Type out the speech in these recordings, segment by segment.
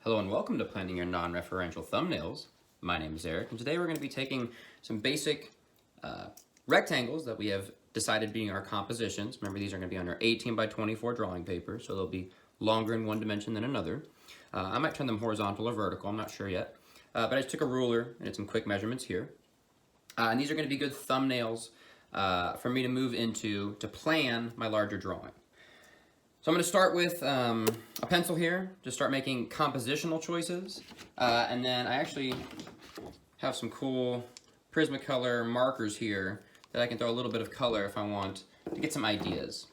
Hello and welcome to Planning Your Non-Referential Thumbnails. My name is Eric, and today we're going to be taking some basic rectangles that we have decided being our compositions. Remember, these are going to be on our 18 by 24 drawing paper, so they'll be longer in one dimension than another. I might turn them horizontal or vertical, I'm not sure yet. But I just took a ruler and did some quick measurements here. And these are going to be good thumbnails for me to move into to plan my larger drawing. So I'm going to start with a pencil here to start making compositional choices. And then I actually have some cool Prismacolor markers here that I can throw a little bit of color if I want to get some ideas.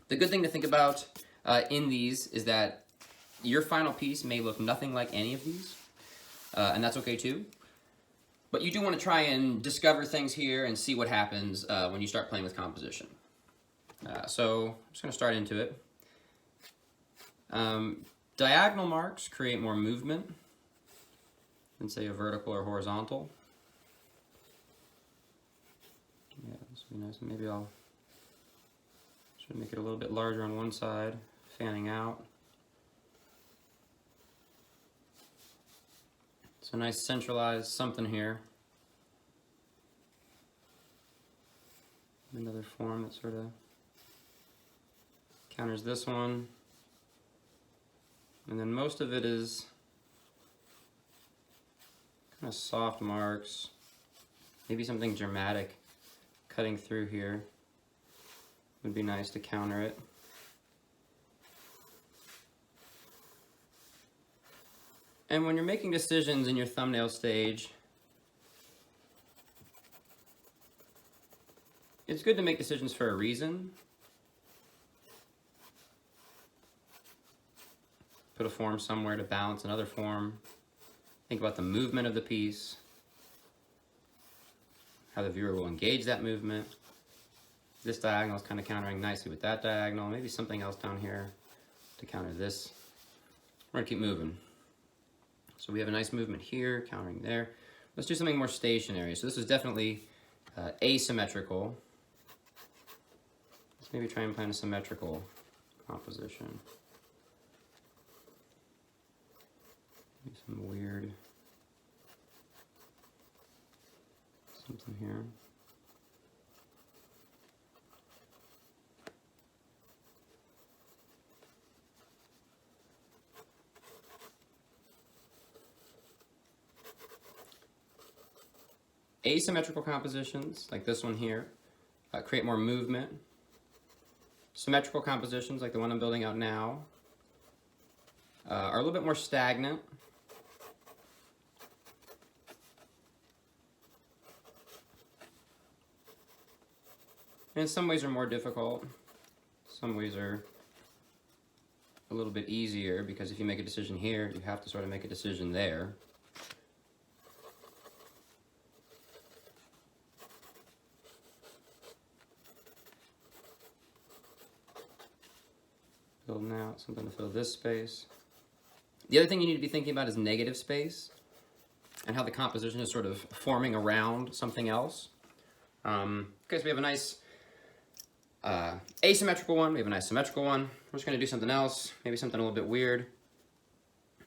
The good thing to think about in these is that your final piece may look nothing like any of these, and that's okay too. But you do want to try and discover things here and see what happens when you start playing with composition. So I'm just going to start into it. Diagonal marks create more movement than, say, a vertical or horizontal. Yeah, this would be nice. Maybe I'll should make it a little bit larger on one side, fanning out. So nice centralized something here. Another form that sort of counters this one. And then most of it is kind of soft marks. Maybe something dramatic cutting through here would be nice to counter it. And when you're making decisions in your thumbnail stage, it's good to make decisions for a reason. Put a form somewhere to balance another form. Think about the movement of the piece, how the viewer will engage that movement. This diagonal is kind of countering nicely with that diagonal. Maybe something else down here to counter this. We're gonna keep moving. So we have a nice movement here, countering there. Let's do something more stationary. So this is definitely asymmetrical. Let's maybe try and plan a symmetrical composition. Maybe some weird something here. Asymmetrical compositions, like this one here, create more movement. Symmetrical compositions, like the one I'm building out now, are a little bit more stagnant. And in some ways are more difficult. Some ways are a little bit easier, because if you make a decision here, you have to sort of make a decision there. Building out something to fill this space. The other thing you need to be thinking about is negative space and how the composition is sort of forming around something else. Okay, so we have a nice asymmetrical one, we have a nice symmetrical one. We're just going to do something else, maybe something a little bit weird.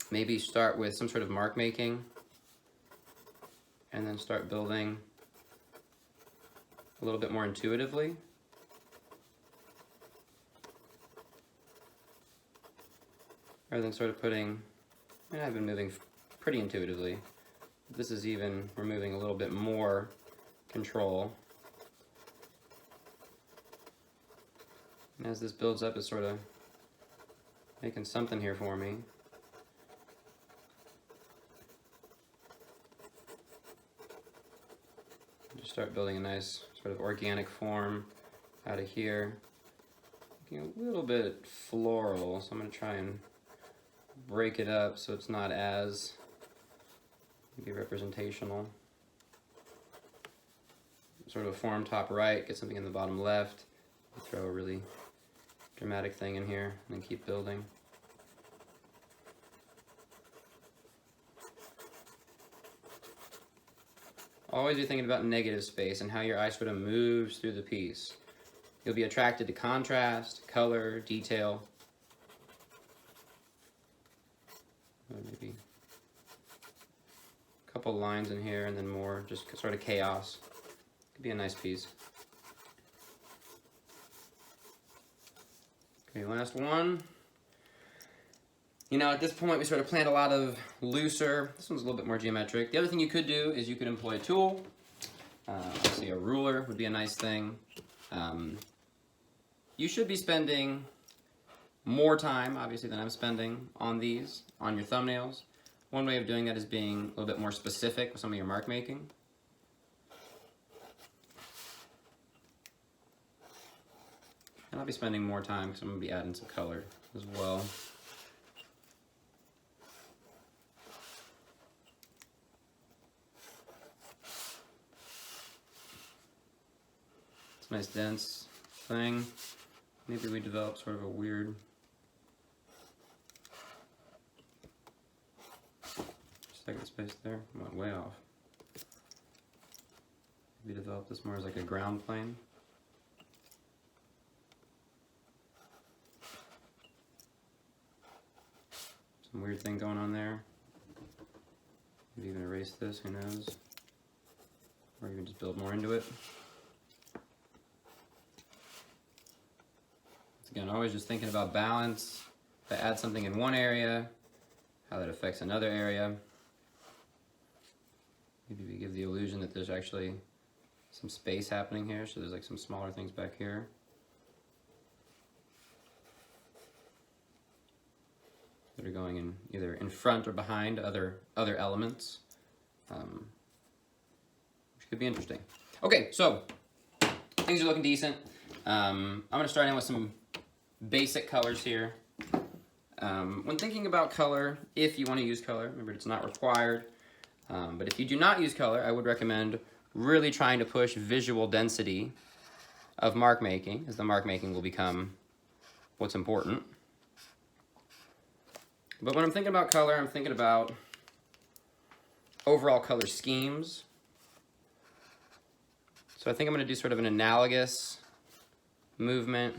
Maybe start with some sort of mark making and then start building a little bit more intuitively. Rather than sort of putting, and I've been moving pretty intuitively. This is even removing a little bit more control. And as this builds up, it's sort of making something here for me. Just start building a nice sort of organic form out of here. Looking a little bit floral, so I'm going to try and break it up so it's not as maybe representational. Sort of a form top right, get something in the bottom left, throw a really dramatic thing in here, and then keep building. Always be thinking about negative space and how your eye sort of moves through the piece. You'll be attracted to contrast, color, detail. couple lines in here and then more, just sort of chaos. Could be a nice piece. Okay, last one. You know, at this point we sort of planned a lot of looser. This one's a little bit more geometric. The other thing you could do is you could employ a tool. Obviously a ruler would be a nice thing. You should be spending more time, obviously, than I'm spending on these, on your thumbnails. One way of doing that is being a little bit more specific with some of your mark making. And I'll be spending more time because I'm going to be adding some color as well. It's a nice dense thing. Maybe we develop sort of a weird second space there. I went way off. Maybe develop this more as like a ground plane. Some weird thing going on there. Maybe even erase this, who knows? Or even just build more into it. Again, always just thinking about balance. If I add something in one area, how that affects another area. Maybe we give the illusion that there's actually some space happening here, so there's like some smaller things back here. That are going in either in front or behind other elements, which could be interesting. Okay, so things are looking decent. I'm going to start in with some basic colors here. When thinking about color, if you want to use color, remember it's not required, but if you do not use color, I would recommend really trying to push visual density of mark making, as the mark making will become what's important. But when I'm thinking about color, I'm thinking about overall color schemes. So I think I'm going to do sort of an analogous movement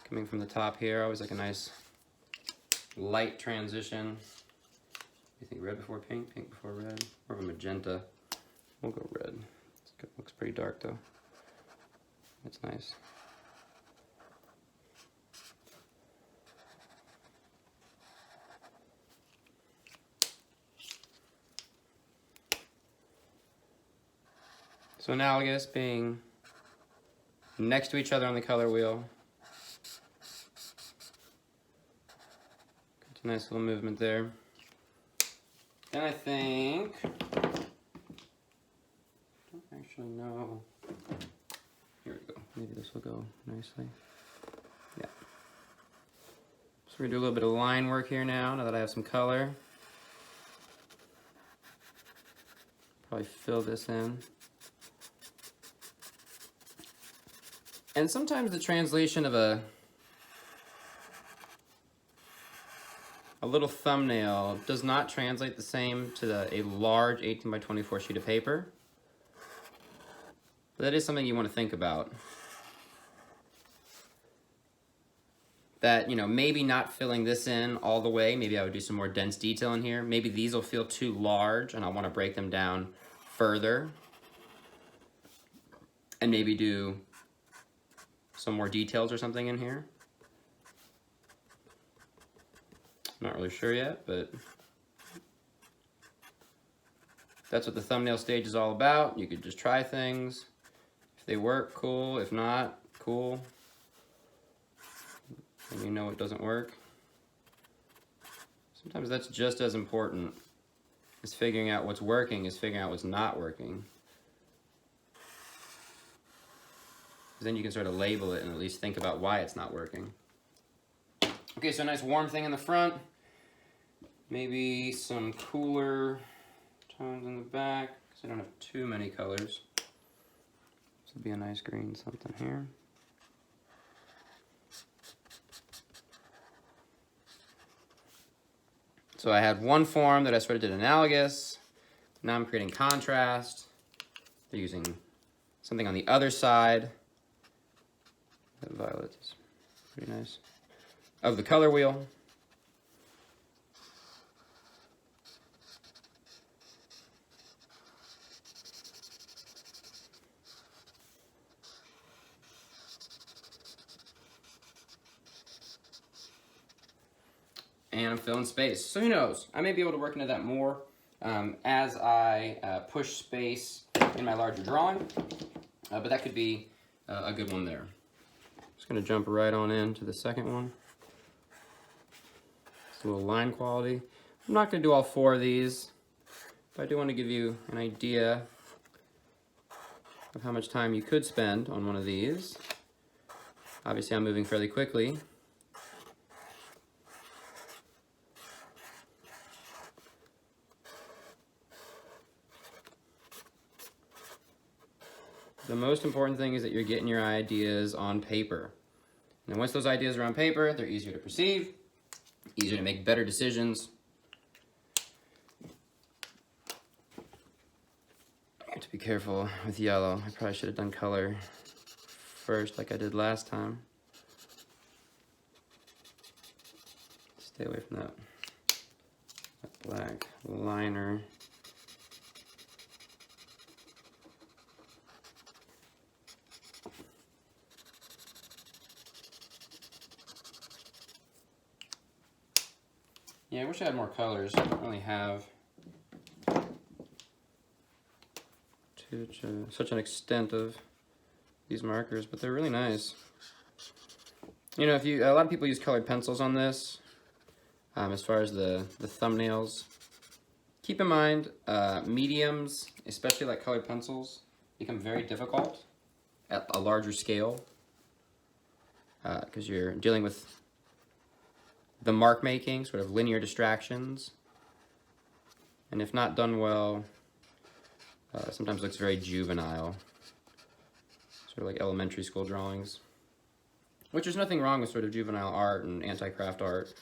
coming from the top here. Always like a nice light transition. You think red before pink, pink before red, or a magenta? We'll go red. It looks pretty dark though. That's nice. So analogous being next to each other on the color wheel. It's a nice little movement there. And I think, I don't actually know. Here we go. Maybe this will go nicely. Yeah. So we're gonna do a little bit of line work here now that I have some color. Probably fill this in. And sometimes the translation of a little thumbnail does not translate the same to a large 18 by 24 sheet of paper. But that is something you want to think about. That, you know, maybe not filling this in all the way. Maybe I would do some more dense detail in here. Maybe these will feel too large and I want to break them down further. And maybe do some more details or something in here. Not really sure yet, but that's what the thumbnail stage is all about. You could just try things. If they work, cool. If not, cool. And you know it doesn't work. Sometimes that's just as important as figuring out what's working as figuring out what's not working. Because then you can sort of label it and at least think about why it's not working. Okay, so a nice warm thing in the front. Maybe some cooler tones in the back, because I don't have too many colors. This would be a nice green something here. So I had one form that I sort of did analogous. Now I'm creating contrast. They're using something on the other side. That violet is pretty nice. Of the color wheel. and I'm filling space. So who knows? I may be able to work into that more as I push space in my larger drawing, but that could be a good one there. Just gonna jump right on into the second one. It's a little line quality. I'm not gonna do all 4 of these, but I do want to give you an idea of how much time you could spend on one of these. Obviously, I'm moving fairly quickly. The most important thing is that you're getting your ideas on paper. And once those ideas are on paper, they're easier to perceive, easier to make better decisions. I have to be careful with yellow. I probably should have done color first like I did last time. Stay away from that black liner. Yeah, I wish I had more colors. I don't really have such an extent of these markers, but they're really nice. You know, a lot of people use colored pencils on this, as far as the thumbnails. Keep in mind, mediums, especially like colored pencils, become very difficult at a larger scale, because you're dealing with the mark making, sort of linear distractions, and if not done well, sometimes looks very juvenile, sort of like elementary school drawings, which there's nothing wrong with sort of juvenile art and anti-craft art,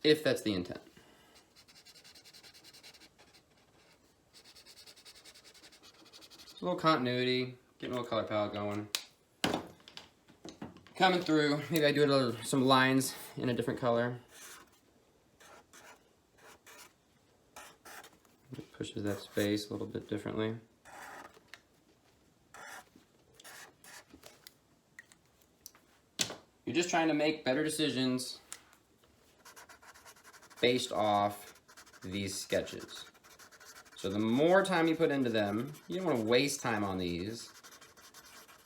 if that's the intent. It's a little continuity, getting a little color palette going. Coming through, maybe I do some lines in a different color. It pushes that space a little bit differently. You're just trying to make better decisions based off these sketches. So the more time you put into them, you don't want to waste time on these,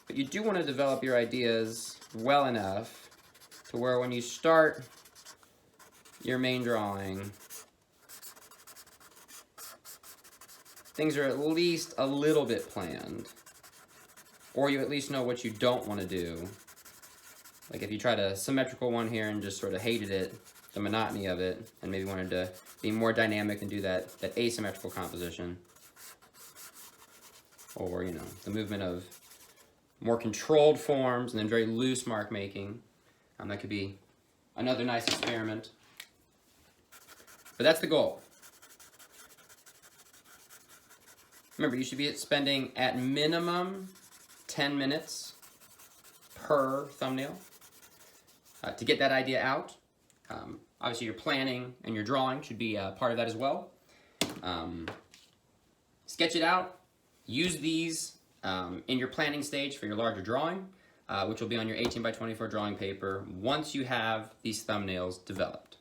but you do want to develop your ideas well enough to where when you start your main drawing, things are at least a little bit planned, or you at least know what you don't want to do. Like if you tried a symmetrical one here and just sort of hated it, the monotony of it, and maybe wanted to be more dynamic and do that asymmetrical composition, or, you know, the movement of more controlled forms and then very loose mark making. That could be another nice experiment. But that's the goal. Remember, you should be spending at minimum 10 minutes per thumbnail to get that idea out. Obviously, your planning and your drawing should be part of that as well. Sketch it out. Use these in your planning stage for your larger drawing, which will be on your 18 by 24 drawing paper once you have these thumbnails developed.